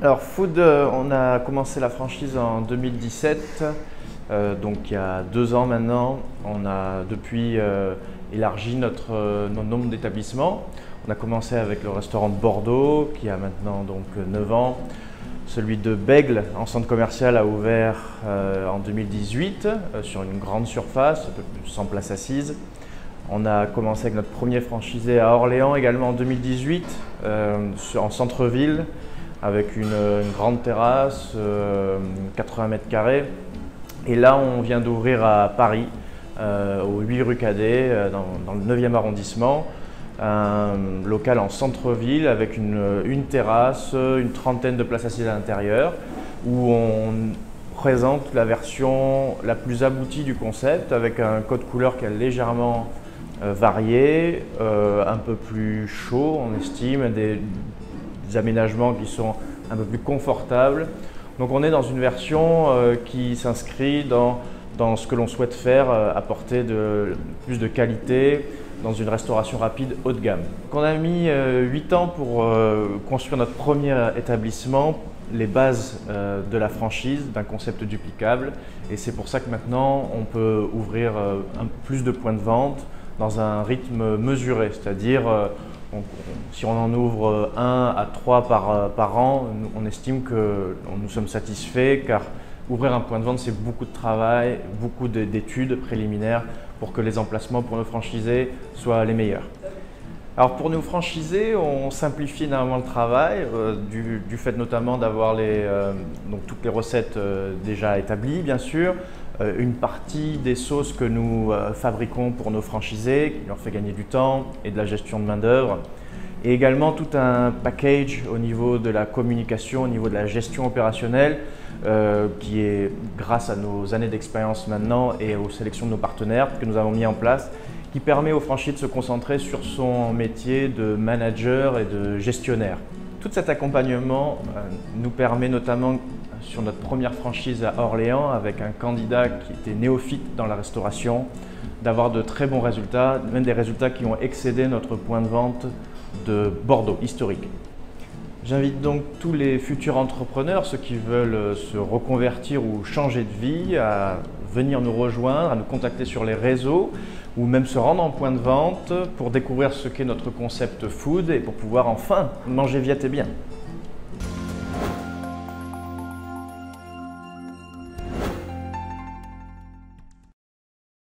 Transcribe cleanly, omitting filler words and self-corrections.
Alors Food, on a commencé la franchise en 2017, donc il y a 2 ans maintenant. On a depuis élargi notre nombre d'établissements. On a commencé avec le restaurant de Bordeaux qui a maintenant donc 9 ans. Celui de Bègles en centre commercial a ouvert en 2018 sur une grande surface, un peu plus de 100 places assises. On a commencé avec notre premier franchisé à Orléans également en 2018, en centre-ville, avec une grande terrasse, 80 mètres carrés. Et là, on vient d'ouvrir à Paris, au 8 rue Cadet, dans le 9e arrondissement, un local en centre-ville avec une terrasse, une trentaine de places assises à l'intérieur, où on présente la version la plus aboutie du concept, avec un code couleur qui est légèrement varié, un peu plus chaud, on estime, des aménagements qui sont un peu plus confortables. Donc on est dans une version qui s'inscrit dans ce que l'on souhaite faire, apporter plus de qualité dans une restauration rapide haut de gamme. Donc on a mis 8 ans pour construire notre premier établissement, les bases de la franchise, d'un concept duplicable, et c'est pour ça que maintenant on peut ouvrir plus de points de vente dans un rythme mesuré, c'est-à-dire si on en ouvre 1 à 3 par an, on estime que nous sommes satisfaits, car ouvrir un point de vente, c'est beaucoup de travail, beaucoup d'études préliminaires pour que les emplacements pour nos franchisés soient les meilleurs. Alors pour nos franchisés, on simplifie énormément le travail, du fait notamment d'avoir toutes les recettes déjà établies, bien sûr, une partie des sauces que nous fabriquons pour nos franchisés, qui leur fait gagner du temps et de la gestion de main-d'œuvre, et également tout un package au niveau de la communication, au niveau de la gestion opérationnelle, qui est grâce à nos années d'expérience maintenant et aux sélections de nos partenaires que nous avons mis en place, qui permet aux franchisés de se concentrer sur son métier de manager et de gestionnaire. Tout cet accompagnement nous permet notamment sur notre première franchise à Orléans, avec un candidat qui était néophyte dans la restauration, d'avoir de très bons résultats, même des résultats qui ont excédé notre point de vente de Bordeaux historique. J'invite donc tous les futurs entrepreneurs, ceux qui veulent se reconvertir ou changer de vie, à venir nous rejoindre, à nous contacter sur les réseaux ou même se rendre en point de vente pour découvrir ce qu'est notre concept food et pour pouvoir enfin manger viette et bien.